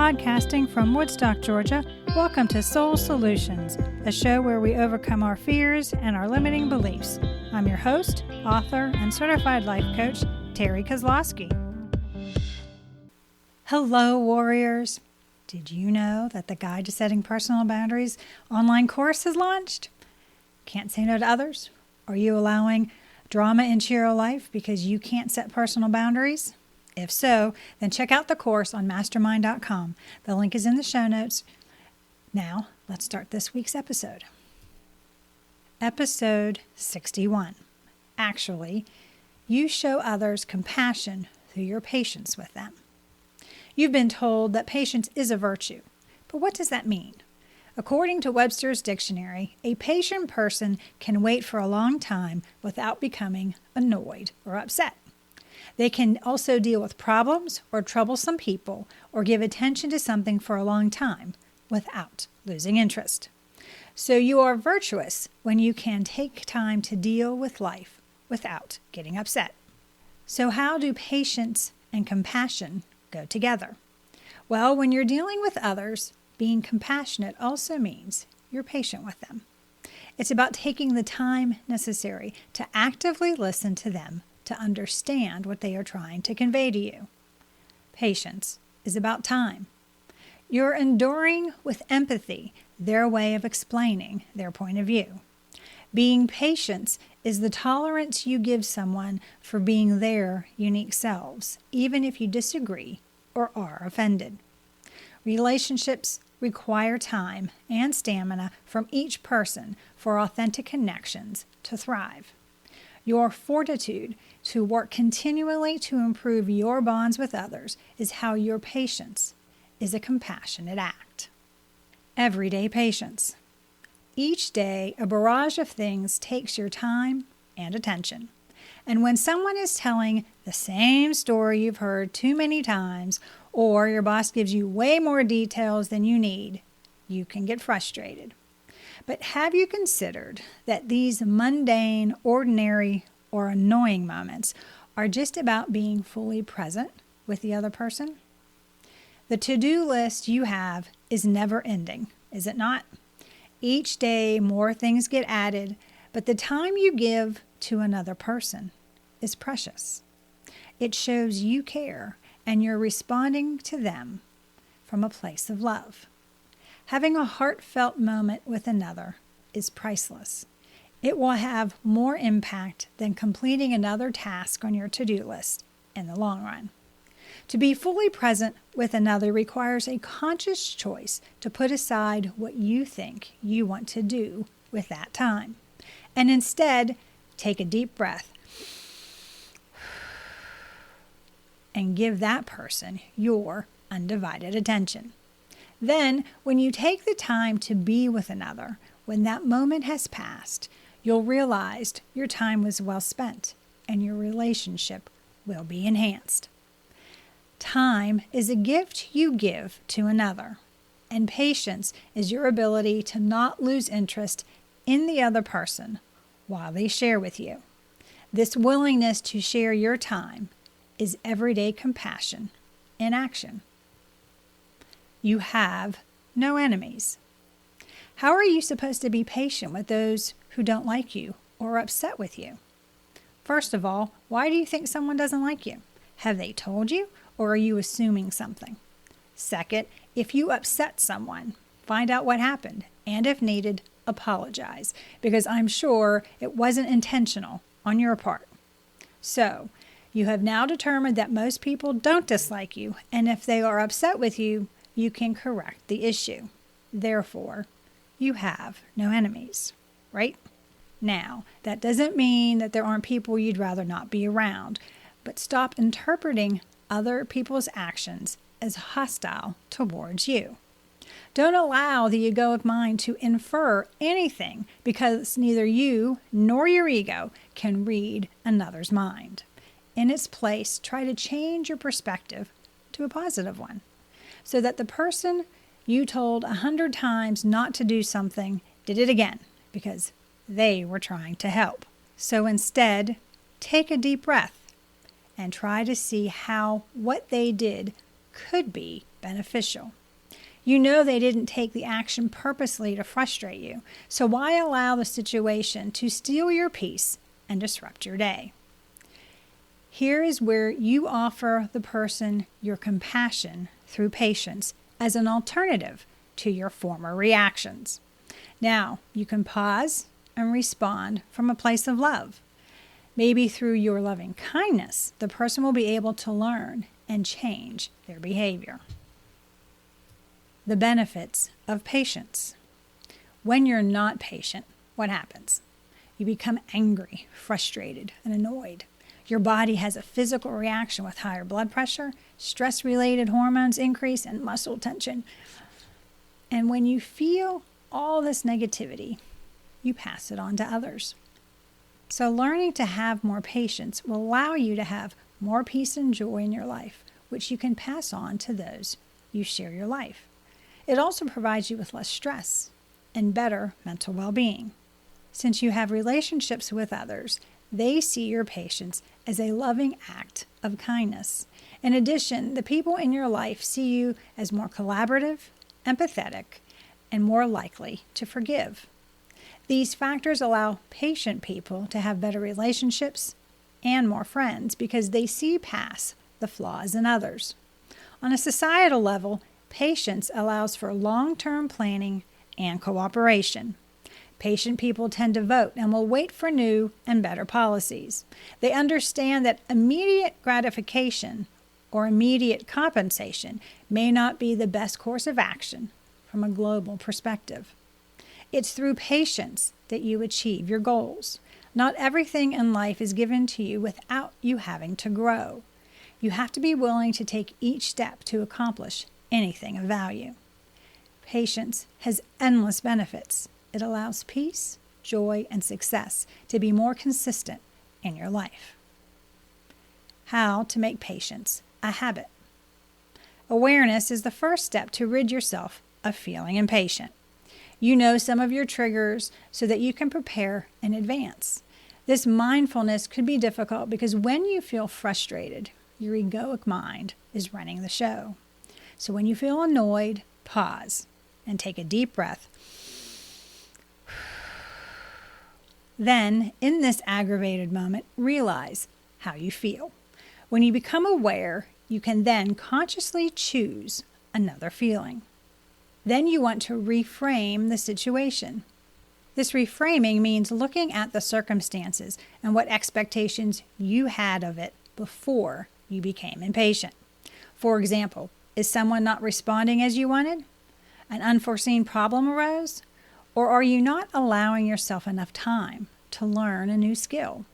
Podcasting from Woodstock, Georgia, welcome to Soul Solutions, a show where we overcome our fears and our limiting beliefs. I'm your host, author, and certified life coach, Terry Kozlowski. Hello, warriors. Did you know that the Guide to Setting Personal Boundaries online course has launched? Can't say no to others? Are you allowing drama into your life because you can't set personal boundaries? If so, then check out the course on mastermind.com. The link is in the show notes. Now, let's start this week's episode. Episode 61. Actually, you show others compassion through your patience with them. You've been told that patience is a virtue, but what does that mean? According to Webster's dictionary, a patient person can wait for a long time without becoming annoyed or upset. They can also deal with problems or troublesome people or give attention to something for a long time without losing interest. So you are virtuous when you can take time to deal with life without getting upset. So how do patience and compassion go together? Well, when you're dealing with others, being compassionate also means you're patient with them. It's about taking the time necessary to actively listen to them to understand what they are trying to convey to you. Patience is about time. You're enduring with empathy their way of explaining their point of view. Being patient is the tolerance you give someone for being their unique selves, even if you disagree or are offended. Relationships require time and stamina from each person for authentic connections to thrive. Your fortitude to work continually to improve your bonds with others is how your patience is a compassionate act. Everyday patience. Each day, a barrage of things takes your time and attention. And when someone is telling the same story you've heard too many times, or your boss gives you way more details than you need, you can get frustrated. But have you considered that these mundane, ordinary, or annoying moments are just about being fully present with the other person? The to-do list you have is never ending, is it not? Each day more things get added, but the time you give to another person is precious. It shows you care and you're responding to them from a place of love. Having a heartfelt moment with another is priceless. It will have more impact than completing another task on your to-do list in the long run. To be fully present with another requires a conscious choice to put aside what you think you want to do with that time, and instead take a deep breath and give that person your undivided attention. Then, when you take the time to be with another, when that moment has passed, you'll realize your time was well spent and your relationship will be enhanced. Time is a gift you give to another, and patience is your ability to not lose interest in the other person while they share with you. This willingness to share your time is everyday compassion in action. You have no enemies. How are you supposed to be patient with those who don't like you or are upset with you? First of all, why do you think someone doesn't like you? Have they told you, or are you assuming something? Second, if you upset someone, find out what happened, and if needed, apologize, because I'm sure it wasn't intentional on your part. So, you have now determined that most people don't dislike you, and if they are upset with you, you can correct the issue. Therefore, you have no enemies, right? Now, that doesn't mean that there aren't people you'd rather not be around, but stop interpreting other people's actions as hostile towards you. Don't allow the egoic mind to infer anything, because neither you nor your ego can read another's mind. In its place, try to change your perspective to a positive one, so that the person you told 100 times not to do something did it again because they were trying to help. So instead, take a deep breath and try to see how what they did could be beneficial. You know they didn't take the action purposely to frustrate you, so why allow the situation to steal your peace and disrupt your day? Here is where you offer the person your compassion through patience as an alternative to your former reactions. Now, you can pause and respond from a place of love. Maybe through your loving kindness, the person will be able to learn and change their behavior. The benefits of patience. When you're not patient, what happens? You become angry, frustrated, and annoyed. Your body has a physical reaction with higher blood pressure, stress-related hormones increase, and muscle tension. And when you feel all this negativity, you pass it on to others. So learning to have more patience will allow you to have more peace and joy in your life, which you can pass on to those you share your life. It also provides you with less stress and better mental well-being. Since you have relationships with others, they see your patience as a loving act of kindness. In addition, the people in your life see you as more collaborative, empathetic, and more likely to forgive. These factors allow patient people to have better relationships and more friends because they see past the flaws in others. On a societal level, patience allows for long-term planning and cooperation. Patient people tend to vote and will wait for new and better policies. They understand that immediate gratification or immediate compensation may not be the best course of action from a global perspective. It's through patience that you achieve your goals. Not everything in life is given to you without you having to grow. You have to be willing to take each step to accomplish anything of value. Patience has endless benefits. It allows peace, joy, and success to be more consistent in your life. How to make patience a habit. Awareness is the first step to rid yourself of feeling impatient. You know some of your triggers so that you can prepare in advance. This mindfulness could be difficult because when you feel frustrated, your egoic mind is running the show. So when you feel annoyed, pause and take a deep breath. Then, in this aggravated moment, realize how you feel. When you become aware, you can then consciously choose another feeling. Then you want to reframe the situation. This reframing means looking at the circumstances and what expectations you had of it before you became impatient. For example, is someone not responding as you wanted? An unforeseen problem arose? Or are you not allowing yourself enough time to learn a new skill?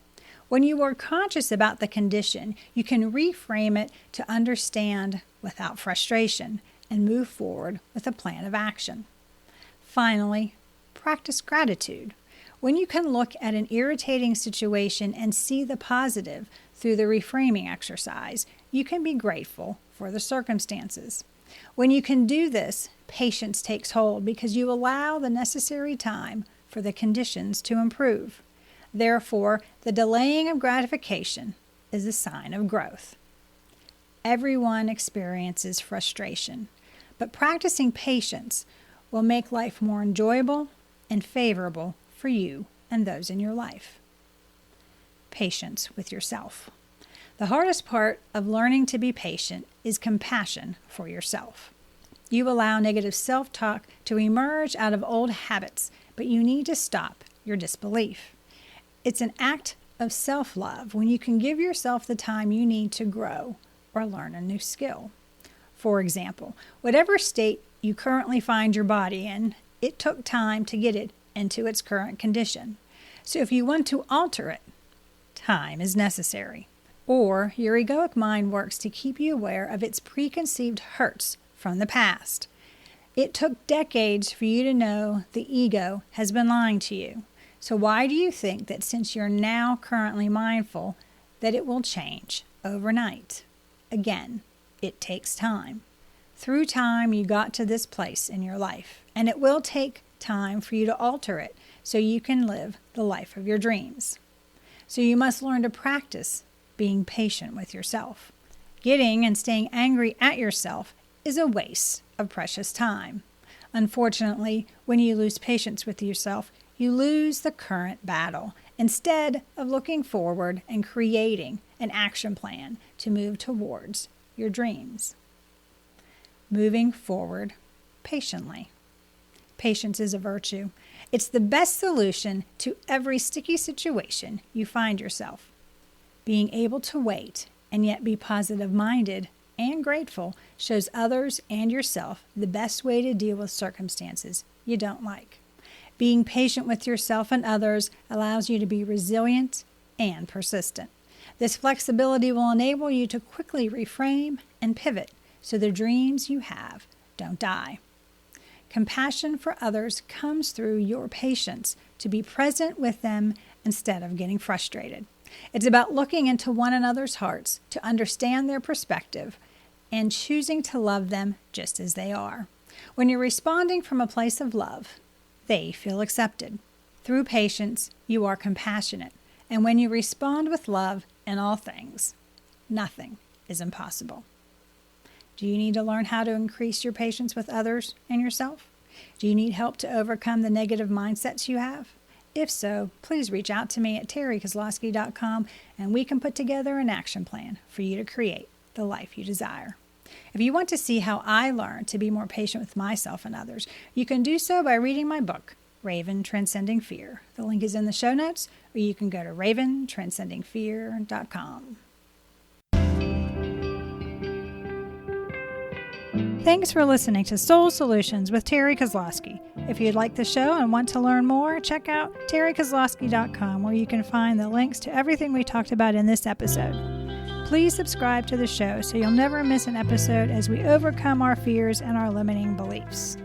When you are conscious about the condition, you can reframe it to understand without frustration and move forward with a plan of action. Finally, practice gratitude. When you can look at an irritating situation and see the positive through the reframing exercise, you can be grateful for the circumstances. When you can do this, patience takes hold because you allow the necessary time for the conditions to improve. Therefore, the delaying of gratification is a sign of growth. Everyone experiences frustration, but practicing patience will make life more enjoyable and favorable for you and those in your life. Patience with yourself. The hardest part of learning to be patient is compassion for yourself. You allow negative self-talk to emerge out of old habits, but you need to stop your disbelief. It's an act of self-love when you can give yourself the time you need to grow or learn a new skill. For example, whatever state you currently find your body in, it took time to get it into its current condition. So if you want to alter it, time is necessary. Or your egoic mind works to keep you aware of its preconceived hurts from the past. It took decades for you to know the ego has been lying to you. So why do you think that since you're now currently mindful that it will change overnight? Again, it takes time. Through time, you got to this place in your life, and it will take time for you to alter it so you can live the life of your dreams. So you must learn to practice being patient with yourself. Getting and staying angry at yourself is a waste of precious time. Unfortunately, when you lose patience with yourself, you lose the current battle instead of looking forward and creating an action plan to move towards your dreams. Moving forward patiently. Patience is a virtue. It's the best solution to every sticky situation you find yourself. Being able to wait and yet be positive-minded and grateful shows others and yourself the best way to deal with circumstances you don't like. Being patient with yourself and others allows you to be resilient and persistent. This flexibility will enable you to quickly reframe and pivot so the dreams you have don't die. Compassion for others comes through your patience to be present with them instead of getting frustrated. It's about looking into one another's hearts to understand their perspective and choosing to love them just as they are. When you're responding from a place of love, they feel accepted. Through patience, you are compassionate. And when you respond with love in all things, nothing is impossible. Do you need to learn how to increase your patience with others and yourself? Do you need help to overcome the negative mindsets you have? If so, please reach out to me at terrykozlowski.com and we can put together an action plan for you to create the life you desire. If you want to see how I learned to be more patient with myself and others, you can do so by reading my book, Raven Transcending Fear. The link is in the show notes, or you can go to raventranscendingfear.com. Thanks for listening to Soul Solutions with Terry Kozlowski. If you'd like the show and want to learn more, check out terrykozlowski.com, where you can find the links to everything we talked about in this episode. Please subscribe to the show so you'll never miss an episode as we overcome our fears and our limiting beliefs.